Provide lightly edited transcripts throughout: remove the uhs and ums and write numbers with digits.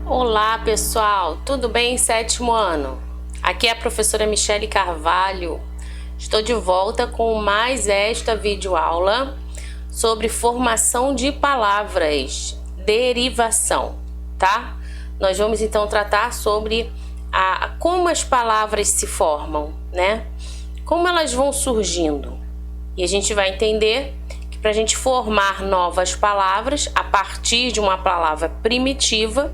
Olá pessoal, tudo bem? Sétimo ano. Aqui é a professora Michele Carvalho. Estou de volta com mais esta videoaula sobre formação de palavras, derivação, tá? Nós vamos então tratar sobre como as palavras se formam, né? Como elas vão surgindo. E a gente vai entender que para a gente formar novas palavras a partir de uma palavra primitiva,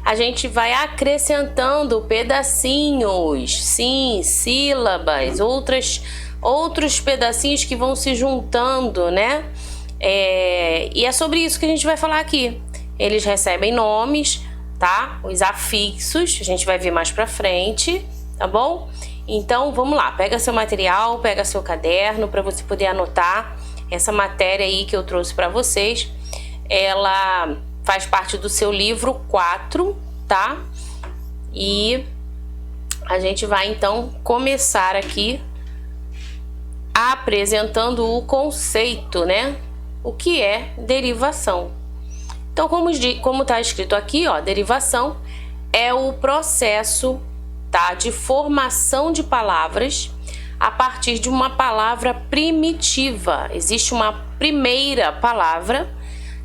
a gente vai acrescentando pedacinhos, sim, sílabas, outros pedacinhos que vão se juntando, né? E é sobre isso que a gente vai falar aqui. Eles recebem nomes, tá? Os afixos, a gente vai ver mais pra frente, tá bom? Então, vamos lá. Pega seu material, pega seu caderno para você poder anotar essa matéria aí que eu trouxe para vocês. Ela faz parte do seu livro 4, tá? E a gente vai então começar aqui apresentando o conceito, né? O que é derivação. Então, como tá escrito aqui, ó, derivação é o processo, tá, de formação de palavras a partir de uma palavra primitiva. Existe uma primeira palavra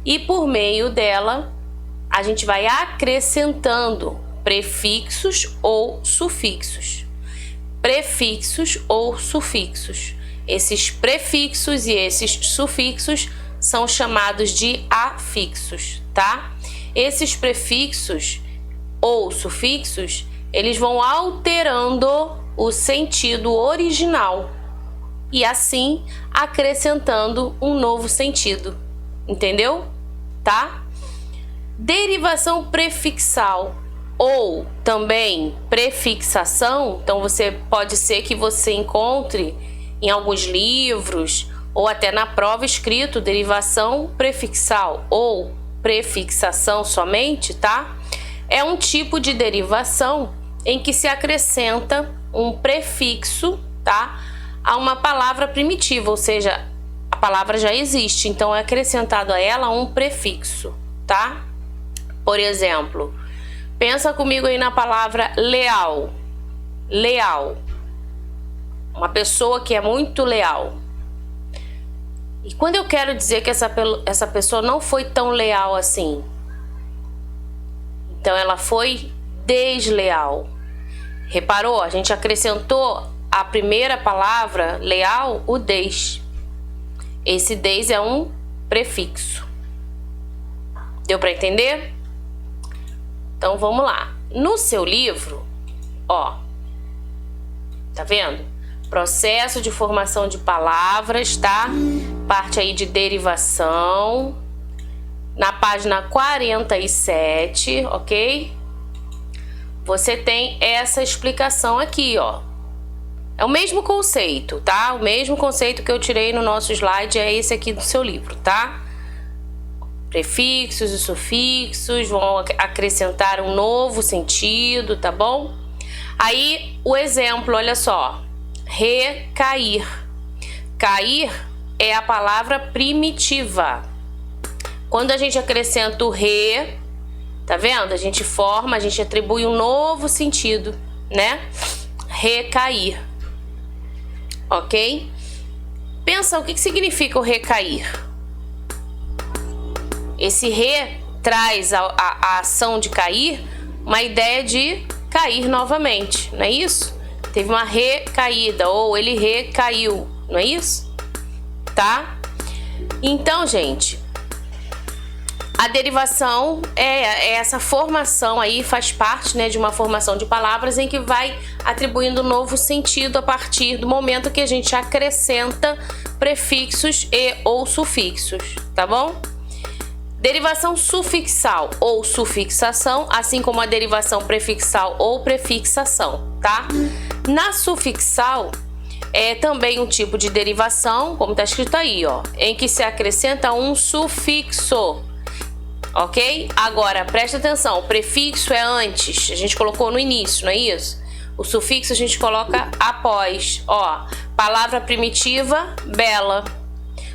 e por meio dela a gente vai acrescentando prefixos ou sufixos. Prefixos ou sufixos. Esses prefixos e esses sufixos são chamados de afixos, tá? Esses prefixos ou sufixos, eles vão alterando o sentido original e assim acrescentando um novo sentido. Entendeu? Tá? Derivação prefixal ou também prefixação, então pode ser que você encontre em alguns livros ou até na prova escrito derivação prefixal ou prefixação somente, tá? É um tipo de derivação em que se acrescenta um prefixo, tá, a uma palavra primitiva, ou seja, a palavra já existe, então é acrescentado a ela um prefixo, tá? Por exemplo, pensa comigo aí na palavra leal. Leal. Uma pessoa que é muito leal. E quando eu quero dizer que essa pessoa não foi tão leal assim, então ela foi desleal. Reparou? A gente acrescentou a primeira palavra leal, o des. Esse des é um prefixo. Deu para entender? Então vamos lá. No seu livro, ó, tá vendo? Processo de formação de palavras, tá? Parte aí de derivação. Na página 47, ok? Você tem essa explicação aqui, ó. É o mesmo conceito, tá? O mesmo conceito que eu tirei no nosso slide é esse aqui do seu livro, tá? Prefixos e sufixos vão acrescentar um novo sentido, tá bom? Aí, o exemplo, olha só. Recair. Cair é a palavra primitiva. Quando a gente acrescenta o re, tá vendo? A gente atribui um novo sentido, né? Recair. Ok? Pensa o que significa o recair. Esse re traz a ação de cair, uma ideia de cair novamente, não é isso? Teve uma recaída, ou ele recaiu, não é isso? Tá? Então, gente, a derivação é essa formação aí, faz parte, né, de uma formação de palavras em que vai atribuindo um novo sentido a partir do momento que a gente acrescenta prefixos e ou sufixos, tá bom? Derivação sufixal ou sufixação, assim como a derivação prefixal ou prefixação, tá? Na sufixal é também um tipo de derivação, como tá escrito aí, ó, em que se acrescenta um sufixo. Ok? Agora, presta atenção, o prefixo é antes, a gente colocou no início, não é isso? O sufixo a gente coloca após, ó, palavra primitiva, bela.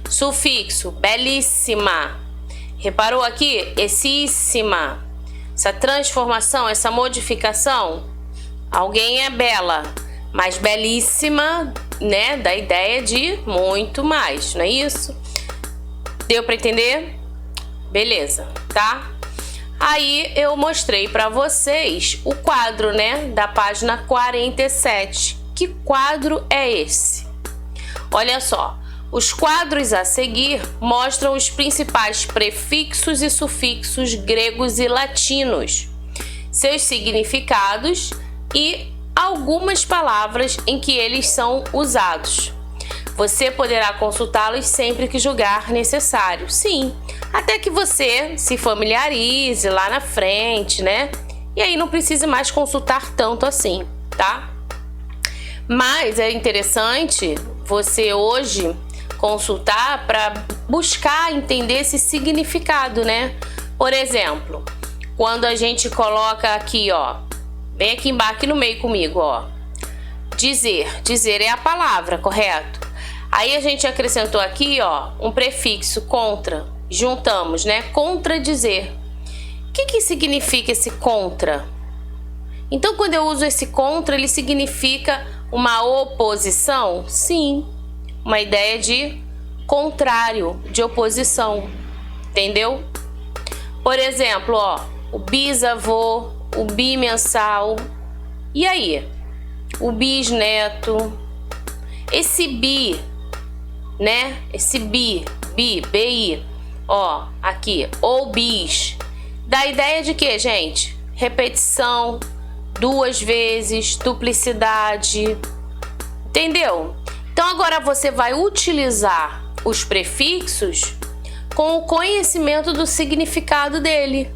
Sufixo, belíssima. Reparou aqui? Excíssima. essa transformação, essa modificação. Alguém é bela, mas belíssima, né? Da ideia de muito mais, não é isso? Deu para entender? Beleza, tá? Aí eu mostrei para vocês o quadro, né? Da página 47. Que quadro é esse? Olha só. Os quadros a seguir mostram os principais prefixos e sufixos gregos e latinos, seus significados e algumas palavras em que eles são usados. Você poderá consultá-los sempre que julgar necessário. Sim, até que você se familiarize lá na frente, né? E aí não precise mais consultar tanto assim, tá? Mas é interessante você hoje consultar para buscar entender esse significado, né? Por exemplo, quando a gente coloca aqui, ó, vem aqui embaixo, aqui no meio comigo, ó, dizer é a palavra, correto? Aí a gente acrescentou aqui, ó, um prefixo contra, juntamos, né? Contradizer. O que significa esse contra? Então, quando eu uso esse contra, ele significa uma oposição? Sim. Uma ideia de contrário, de oposição, entendeu? Por exemplo, ó, o bisavô, o bimensal, e aí? O bisneto, esse bi, né? Esse bi, ó, aqui, ou bis, dá ideia de quê, gente? Repetição, duas vezes, duplicidade, entendeu? Então agora você vai utilizar os prefixos com o conhecimento do significado dele.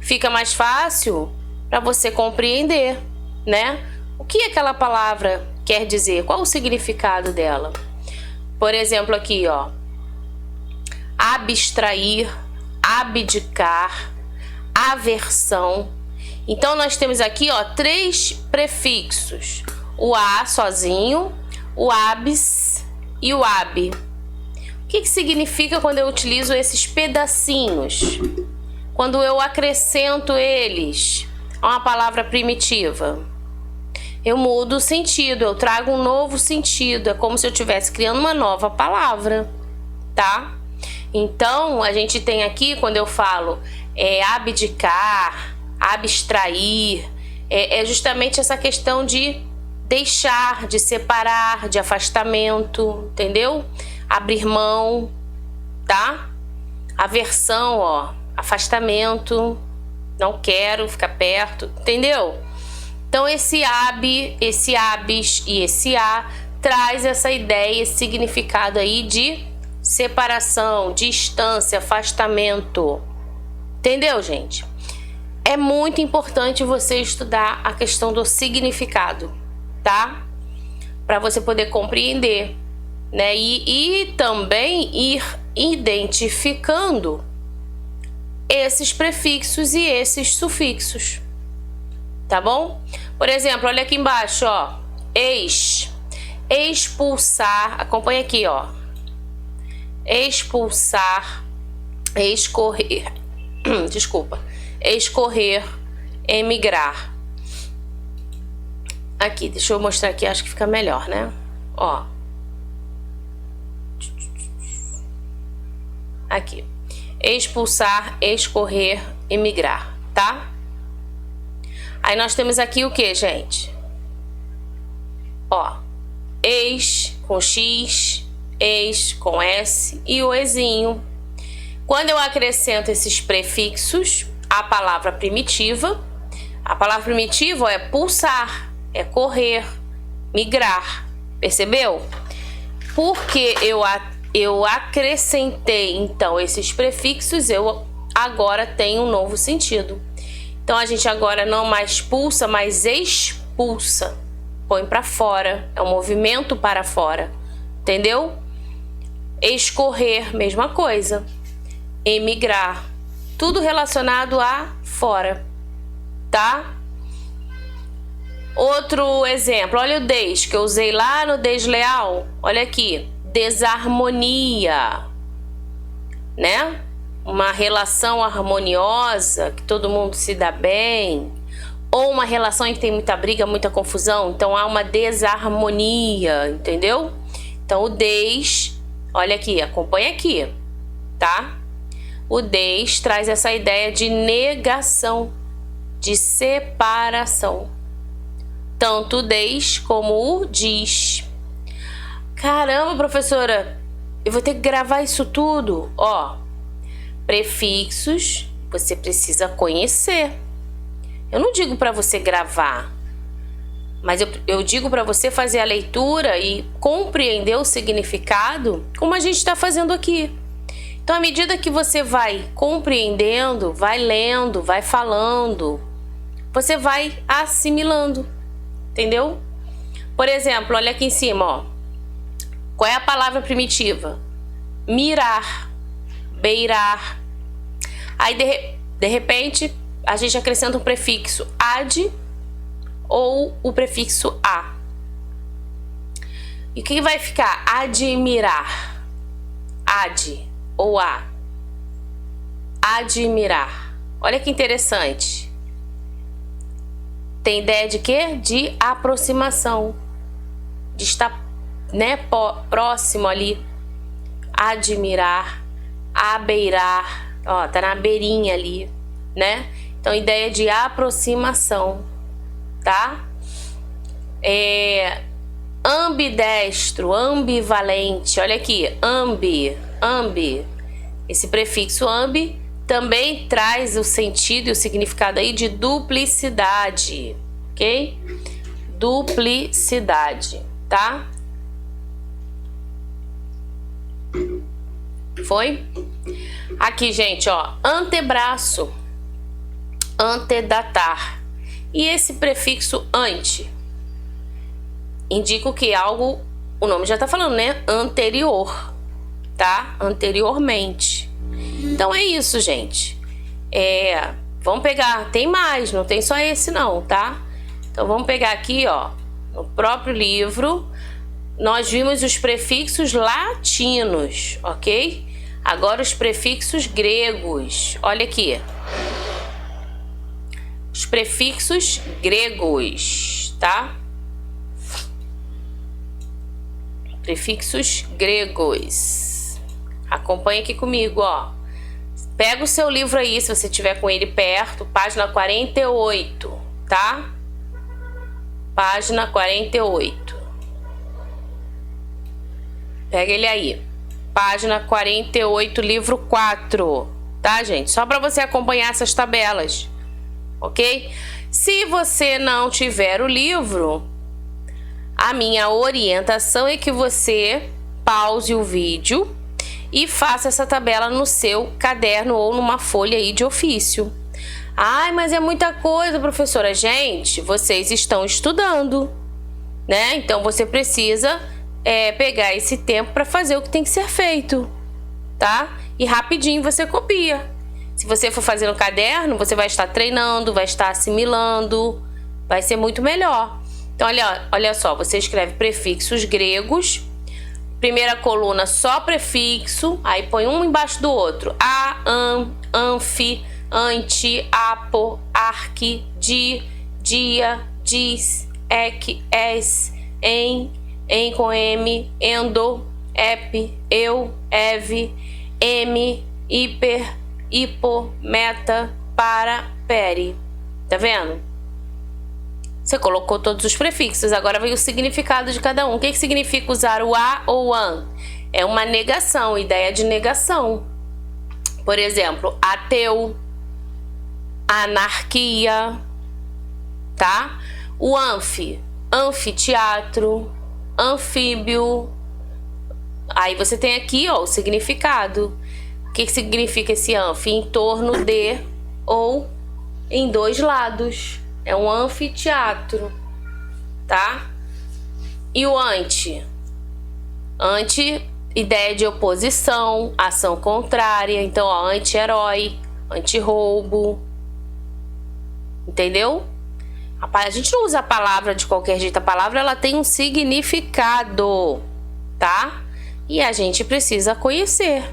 Fica mais fácil para você compreender, né? O que aquela palavra quer dizer, qual o significado dela. Por exemplo, aqui, ó, abstrair, abdicar, aversão. Então nós temos aqui, ó, 3 prefixos: o a sozinho, o abs e o ab. O que significa quando eu utilizo esses pedacinhos? Quando eu acrescento eles a uma palavra primitiva, eu mudo o sentido, eu trago um novo sentido. É como se eu estivesse criando uma nova palavra, tá? Então, a gente tem aqui, quando eu falo abdicar, abstrair, é justamente essa questão de deixar, de separar, de afastamento, entendeu? Abrir mão, tá? Aversão, ó, afastamento, não quero ficar perto, entendeu? Então esse ab, esse abis e esse a traz essa ideia, esse significado aí de separação, distância, afastamento. Entendeu, gente? É muito importante você estudar a questão do significado, tá? Para você poder compreender, né? E também ir identificando esses prefixos e esses sufixos, tá bom? Por exemplo, olha aqui embaixo, ó, expulsar, acompanha aqui, ó, expulsar, escorrer, desculpa, escorrer, emigrar. Aqui, deixa eu mostrar aqui, acho que fica melhor, né? Ó, aqui, expulsar, escorrer, emigrar, tá? Aí nós temos aqui o que, gente? Ó, ex com X, ex com S e o ezinho. Quando eu acrescento esses prefixos à palavra primitiva, a palavra primitiva é pulsar, é correr, migrar. Percebeu? Porque eu acrescentei, então, esses prefixos, eu agora tenho um novo sentido. Então, a gente agora não mais pulsa, mas expulsa. Põe para fora. É um movimento para fora. Entendeu? Escorrer, mesma coisa. Emigrar. Tudo relacionado a fora. Tá? Outro exemplo. Olha o des, que eu usei lá no desleal. Olha aqui. Desarmonia. Né? uma relação harmoniosa, que todo mundo se dá bem, ou uma relação em que tem muita briga, muita confusão, então há uma desarmonia, entendeu? Então o des, olha aqui, acompanha aqui, tá? O des traz essa ideia de negação, de separação. Tanto o des como o dis. Caramba, professora, eu vou ter que gravar isso tudo. Ó, prefixos você precisa conhecer. Eu não digo para você gravar, mas eu digo para você fazer a leitura e compreender o significado, como a gente está fazendo aqui. Então, à medida que você vai compreendendo, vai lendo, vai falando, você vai assimilando, entendeu? Por exemplo, olha aqui em cima, ó. Qual é a palavra primitiva? Mirar, beirar. Aí, de repente, a gente acrescenta um prefixo ad ou o prefixo a. E o que vai ficar? Admirar. Ad ou a. Admirar. Olha que interessante. Tem ideia de quê? De aproximação. De estar, né, próximo ali. Admirar. Abeirar. Ó, tá na beirinha ali, né? Então, ideia de aproximação, tá? Ambidestro, ambivalente. Olha aqui, ambi. Esse prefixo ambi também traz o sentido e o significado aí de duplicidade, ok? Duplicidade, tá? Foi? Aqui, gente, ó, antebraço. Antedatar. E esse prefixo ante indica o que? Algo, o nome já tá falando, né? Anterior, tá? Anteriormente. Então é isso, gente. Vamos pegar, tem mais, não tem só esse não, tá? Então vamos pegar aqui, ó, no próprio livro, nós vimos os prefixos latinos, ok? Agora os prefixos gregos. Olha aqui. Os prefixos gregos, tá? Prefixos gregos. Acompanha aqui comigo, ó. Pega o seu livro aí, se você tiver com ele perto, página 48, tá? Página 48. Pega ele aí. Página 48, livro 4, tá, gente? Só para você acompanhar essas tabelas. Ok? Se você não tiver o livro, a minha orientação é que você pause o vídeo e faça essa tabela no seu caderno ou numa folha aí de ofício. Ai, mas é muita coisa, professora. Gente, vocês estão estudando, né? Então você precisa pegar esse tempo para fazer o que tem que ser feito, tá? E rapidinho você copia. Se você for fazer no caderno, você vai estar treinando, vai estar assimilando, vai ser muito melhor. Então, olha só, você escreve prefixos gregos, primeira coluna só prefixo, aí põe um embaixo do outro. A, an, anfi, ante, apo, arque, di, dia, dis, ec, es, em com M, endo, ep, eu, ev, m, hiper, hipo, meta, para, peri. Tá vendo? Você colocou todos os prefixos, agora vem o significado de cada um. O que significa usar o a ou o an? É uma negação, ideia de negação. Por exemplo, ateu, anarquia, tá? O anfi, anfiteatro, anfíbio. Aí você tem aqui, ó, o significado. O que significa esse anfi? Em torno de ou em dois lados. É um anfiteatro, tá? E o ante? Ante, ideia de oposição, ação contrária. Então, ó, anti-herói, anti-roubo. Entendeu? A gente não usa a palavra de qualquer jeito. A palavra, ela tem um significado, tá? E a gente precisa conhecer.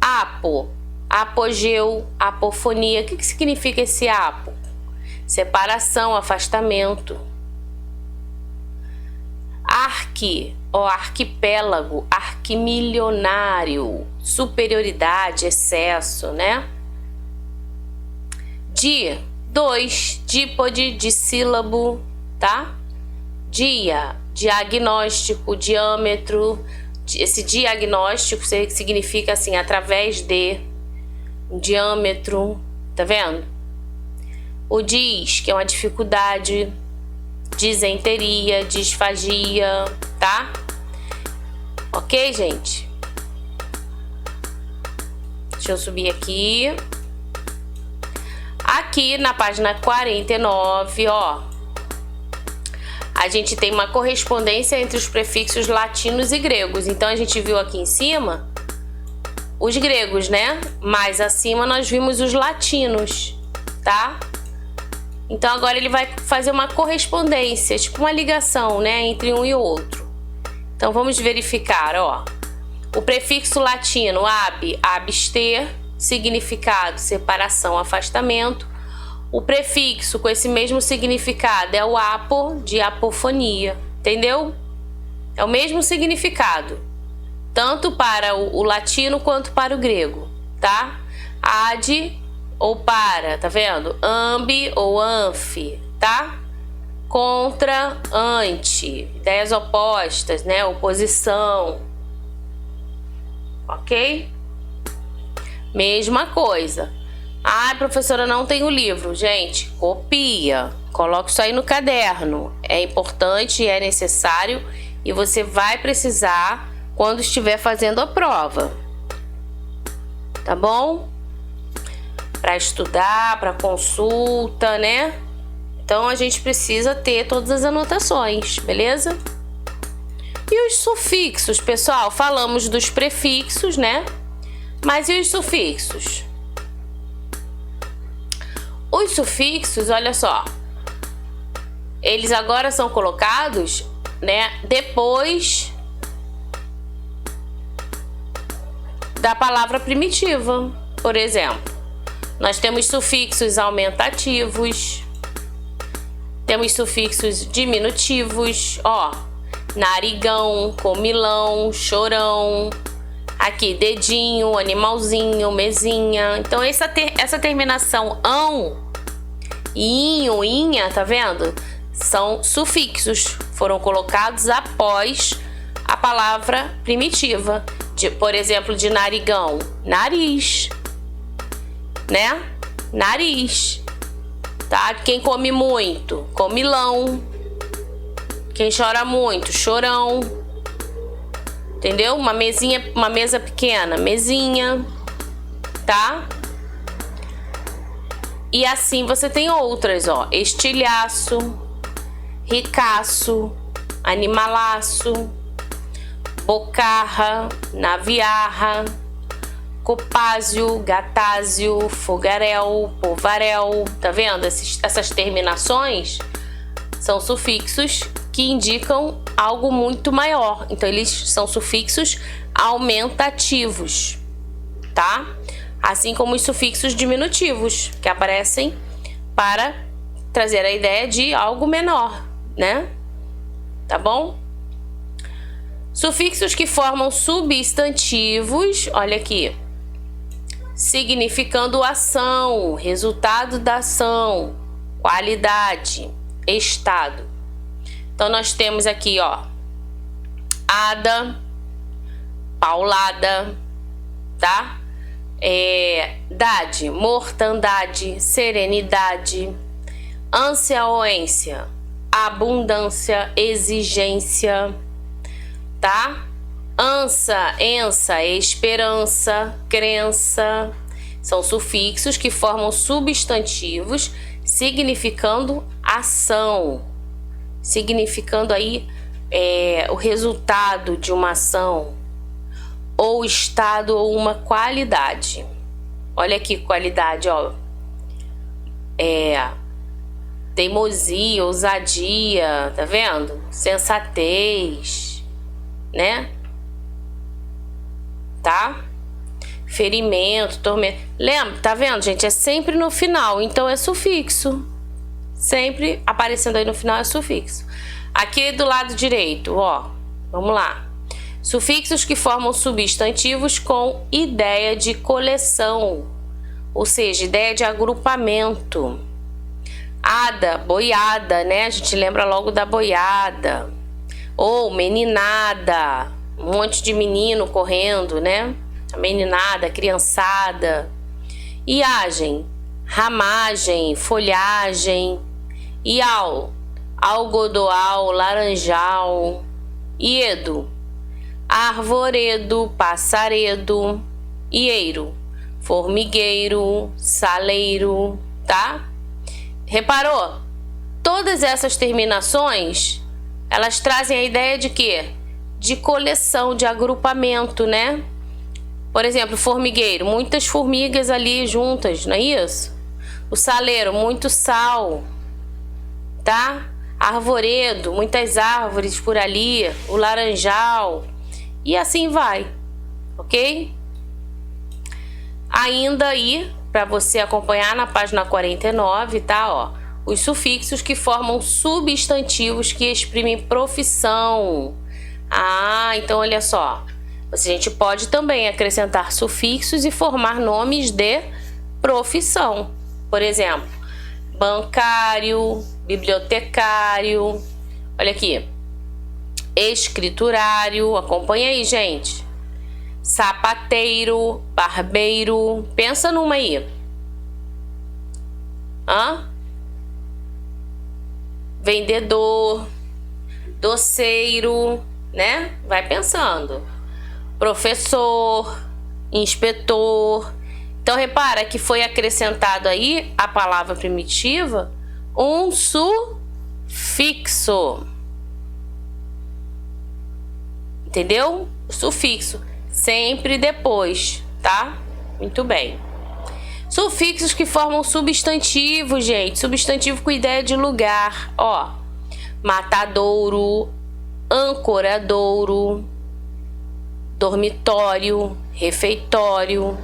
Apo, apogeu, apofonia. O que significa esse apo? Separação, afastamento. Arqui, arquipélago, arquimilionário, superioridade, excesso, né? Dois, dípode, dissílabo, tá? Dia, diagnóstico, diâmetro. Esse diagnóstico significa assim, através de, um diâmetro, tá vendo? O dis, que é uma dificuldade, disenteria, disfagia, tá? Ok, gente? Deixa eu subir aqui. Aqui na página 49, ó, a gente tem uma correspondência entre os prefixos latinos e gregos. Então a gente viu aqui em cima os gregos, né? Mais acima nós vimos os latinos, tá? Então agora ele vai fazer uma correspondência, tipo uma ligação, né, entre um e o outro. Então vamos verificar, ó. O prefixo latino ab, abster, significado separação, afastamento. O prefixo com esse mesmo significado é o apo, de apofonia, entendeu? É o mesmo significado, tanto para o latino quanto para o grego, tá? Ad ou para, tá vendo? Ambi ou anfi, tá? Contra, ante, ideias opostas, né? Oposição, ok? Mesma coisa. Ah, professora, não tem o livro. Gente, copia. Coloca isso aí no caderno. É importante, é necessário e você vai precisar quando estiver fazendo a prova. Tá bom? Para estudar, para consulta, né? Então a gente precisa ter todas as anotações, beleza? E os sufixos, pessoal? Falamos dos prefixos, né? Mas e os sufixos? Os sufixos, olha só, eles agora são colocados, né, depois da palavra primitiva. Por exemplo, nós temos sufixos aumentativos, temos sufixos diminutivos, ó, narigão, comilão, chorão. Aqui, dedinho, animalzinho, mesinha. Então, essa terminação ão, inho, inha, tá vendo? São sufixos. Foram colocados após a palavra primitiva. Por exemplo, de narigão, nariz, né? Nariz. Tá? Quem come muito, comilão. Quem chora muito, chorão. Entendeu? Uma mesinha, uma mesa pequena, mesinha, tá? E assim você tem outras, ó. Estilhaço, ricaço, animalaço, bocarra, naviarra, copázio, gatázio, fogaréu, povaréu. Tá vendo? Essas terminações são sufixos que indicam algo muito maior. Então, eles são sufixos aumentativos, tá? Assim como os sufixos diminutivos, que aparecem para trazer a ideia de algo menor, né? Tá bom? Sufixos que formam substantivos, olha aqui, significando ação, resultado da ação, qualidade, estado. Então, nós temos aqui, ó, ada, paulada, tá? Dade, mortandade, serenidade, ânsia ou ência, abundância, exigência, tá? Ansa, ensa, esperança, crença. São sufixos que formam substantivos significando ação, significando aí o resultado de uma ação, ou estado, ou uma qualidade. Olha aqui, qualidade, ó. Teimosia, ousadia, tá vendo? Sensatez, né? Tá? ferimento, tormento. Lembra? Tá vendo, gente? É sempre no final, então é sufixo. Sempre aparecendo aí no final é sufixo. Aqui do lado direito, ó, vamos lá. Sufixos que formam substantivos com ideia de coleção, ou seja, ideia de agrupamento. Ada, boiada, né? A gente lembra logo da boiada. Ou meninada, um monte de menino correndo, né? A meninada, a criançada. Iagem, ramagem, folhagem. Ial, algodoal, laranjal. Iedo, arvoredo, passaredo. Ieiro, formigueiro, saleiro, tá? Reparou? Todas essas terminações, elas trazem a ideia de quê? De coleção, de agrupamento, né? Por exemplo, formigueiro, muitas formigas ali juntas, não é isso? O saleiro, muito sal, tá? Arvoredo, muitas árvores por ali. O laranjal, e assim vai, ok? Ainda aí, para você acompanhar na página 49, tá? Ó, os sufixos que formam substantivos que exprimem profissão. Ah, então olha só. A gente pode também acrescentar sufixos e formar nomes de profissão. Por exemplo, bancário, bibliotecário. Olha aqui. Escriturário. Acompanha aí, gente. Sapateiro, barbeiro. Pensa numa aí. Hã? Vendedor, doceiro, né? Vai pensando. Professor, inspetor. Então repara que foi acrescentado aí a palavra primitiva um sufixo. Entendeu? O sufixo sempre depois, tá? Muito bem. Sufixos que formam substantivo, gente. Substantivo com ideia de lugar. Ó, matadouro, ancoradouro, dormitório, refeitório,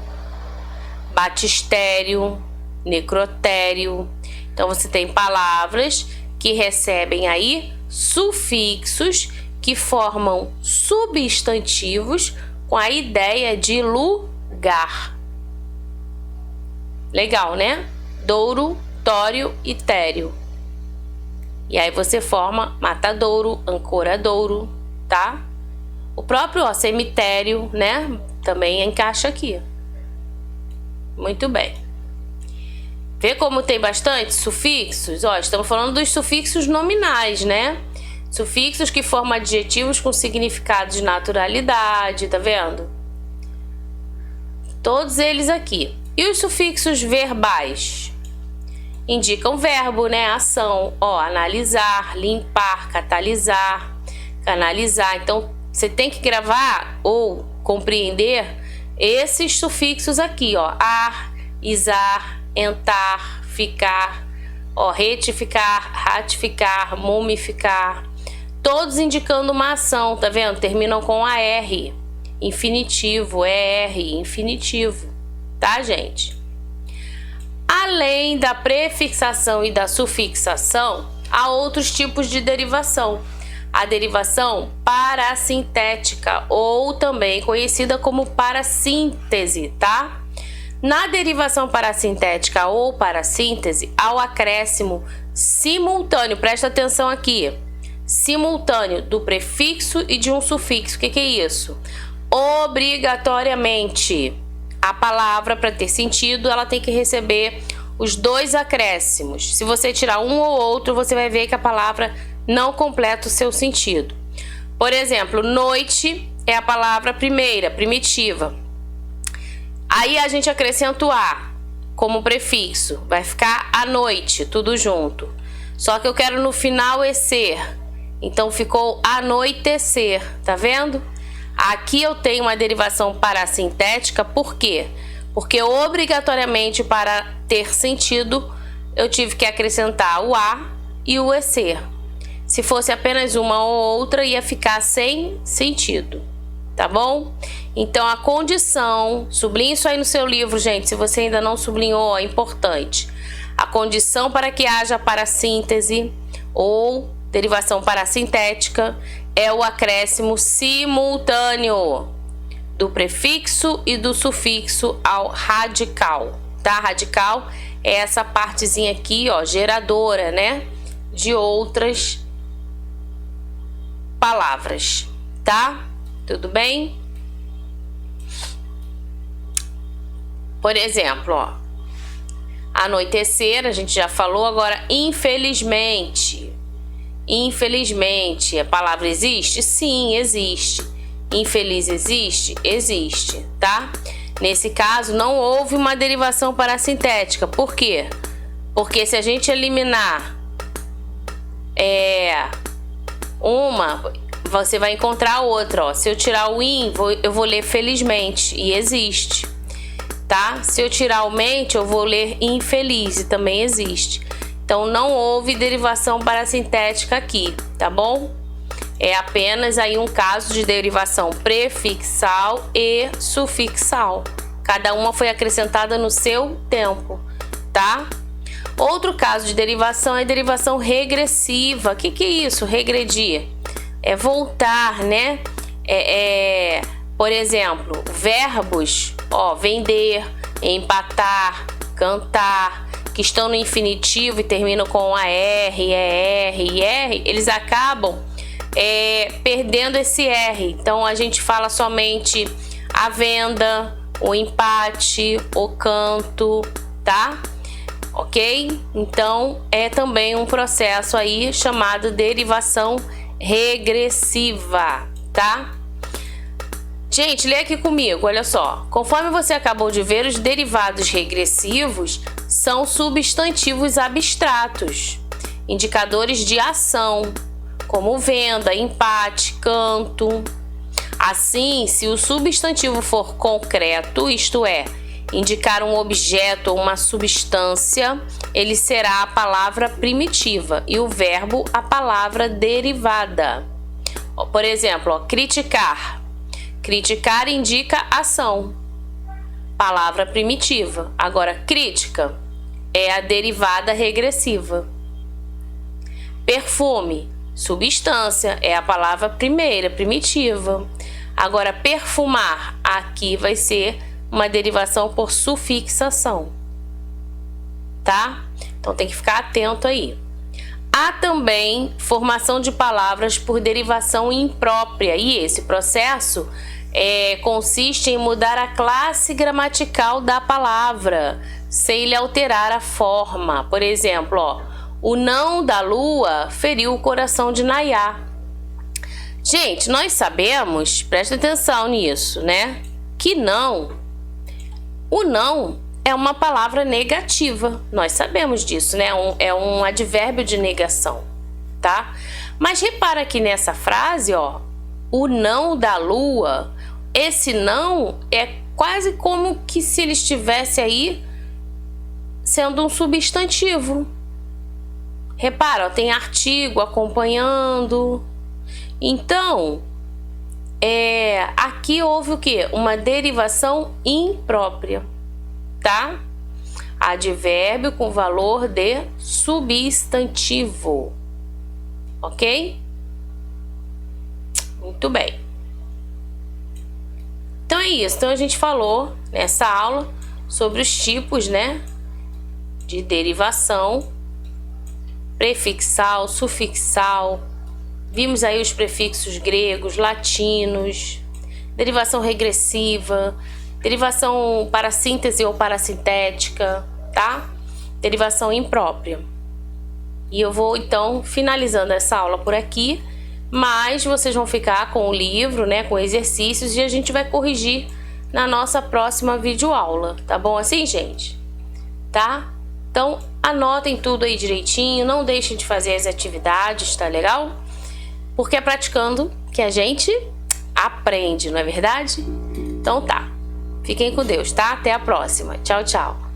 batistério, necrotério. Então você tem palavras que recebem aí sufixos que formam substantivos com a ideia de lugar. Legal, né? Douro, tório e tério. E aí você forma matadouro, ancoradouro, tá? O próprio, ó, cemitério, né? Também encaixa aqui. Muito bem. Vê como tem bastante sufixos? Ó, estamos falando dos sufixos nominais, né? Sufixos que formam adjetivos com significado de naturalidade, tá vendo? Todos eles aqui. E os sufixos verbais? Indicam verbo, né? Ação. Ó, analisar, limpar, catalisar, canalizar. Então, você tem que gravar ou compreender esses sufixos aqui, ó. Ar, isar, entrar, ficar, ó, retificar, ratificar, mumificar. Todos indicando uma ação, tá vendo? Terminam com AR. Infinitivo, ER, infinitivo. Tá, gente? Além da prefixação e da sufixação, há outros tipos de derivação. A derivação parasintética, ou também conhecida como parassíntese, tá? Na derivação parasintética ou parassíntese, há o acréscimo simultâneo, presta atenção aqui, simultâneo do prefixo e de um sufixo. O que é isso? Obrigatoriamente, a palavra, para ter sentido, ela tem que receber os dois acréscimos. Se você tirar um ou outro, você vai ver que a palavra não completa o seu sentido. Por exemplo, noite é a palavra primeira, primitiva. Aí a gente acrescenta o a como prefixo. Vai ficar a noite, tudo junto. Só que eu quero no final ecer. Então ficou anoitecer, tá vendo? Aqui eu tenho uma derivação parasintética, por quê? Porque obrigatoriamente para ter sentido eu tive que acrescentar o a e o ecer. Se fosse apenas uma ou outra, ia ficar sem sentido, tá bom? Então, a condição, sublinhe isso aí no seu livro, gente, se você ainda não sublinhou, é importante. A condição para que haja parassíntese ou derivação parassintética é o acréscimo simultâneo do prefixo e do sufixo ao radical, tá? Radical é essa partezinha aqui, ó, geradora, né, de outras palavras, tá? Tudo bem? Por exemplo, ó, anoitecer, a gente já falou. Agora, infelizmente. Infelizmente, a palavra existe? Sim, existe. Infeliz existe? Existe, tá? Nesse caso, não houve uma derivação parassintética. Por quê? Porque se a gente eliminar uma, você vai encontrar outra, ó. Se eu tirar o in, eu vou ler felizmente, e existe, tá? Se eu tirar o mente, eu vou ler infeliz, e também existe. Então, não houve derivação parassintética aqui, tá bom? É apenas aí um caso de derivação prefixal e sufixal. Cada uma foi acrescentada no seu tempo, tá? Outro caso de derivação é derivação regressiva. O que é isso? Regredir. É voltar, né? Por exemplo, verbos, ó, vender, empatar, cantar, que estão no infinitivo e terminam com AR, ER e R, eles acabam perdendo esse R. Então, a gente fala somente a venda, o empate, o canto, tá? Ok? Então, é também um processo aí chamado derivação regressiva, tá? Gente, lê aqui comigo, olha só. Conforme você acabou de ver, os derivados regressivos são substantivos abstratos, indicadores de ação, como venda, empate, canto. Assim, se o substantivo for concreto, isto é, indicar um objeto ou uma substância, ele será a palavra primitiva e o verbo a palavra derivada. Por exemplo, ó, criticar. Criticar indica ação, palavra primitiva. Agora, crítica é a derivada regressiva. Perfume, substância, é a palavra primeira, primitiva. Agora, perfumar, aqui vai ser uma derivação por sufixação, tá? Então, tem que ficar atento aí. Há também formação de palavras por derivação imprópria, e esse processo consiste em mudar a classe gramatical da palavra, sem lhe alterar a forma. Por exemplo, ó, o não da lua feriu o coração de Nayá. Gente, nós sabemos, presta atenção nisso, né? Que não, o não é uma palavra negativa. Nós sabemos disso, né? É um advérbio de negação, tá? Mas repara aqui nessa frase, ó, o não da lua, esse não é quase como que se ele estivesse aí sendo um substantivo. Repara, ó, tem artigo acompanhando. Então, aqui houve o quê? Uma derivação imprópria, tá? Advérbio com valor de substantivo, ok? Muito bem. Então é isso. Então a gente falou nessa aula sobre os tipos, né, de derivação prefixal, sufixal. Vimos aí os prefixos gregos, latinos, derivação regressiva, derivação parassíntese ou parassintética, tá? Derivação imprópria. E eu vou então finalizando essa aula por aqui, mas vocês vão ficar com o livro, né, com exercícios, e a gente vai corrigir na nossa próxima videoaula, tá bom assim, gente? Tá? Então, anotem tudo aí direitinho, não deixem de fazer as atividades, tá legal? Porque é praticando que a gente aprende, não é verdade? Então tá. Fiquem com Deus, tá? Até a próxima. Tchau, tchau.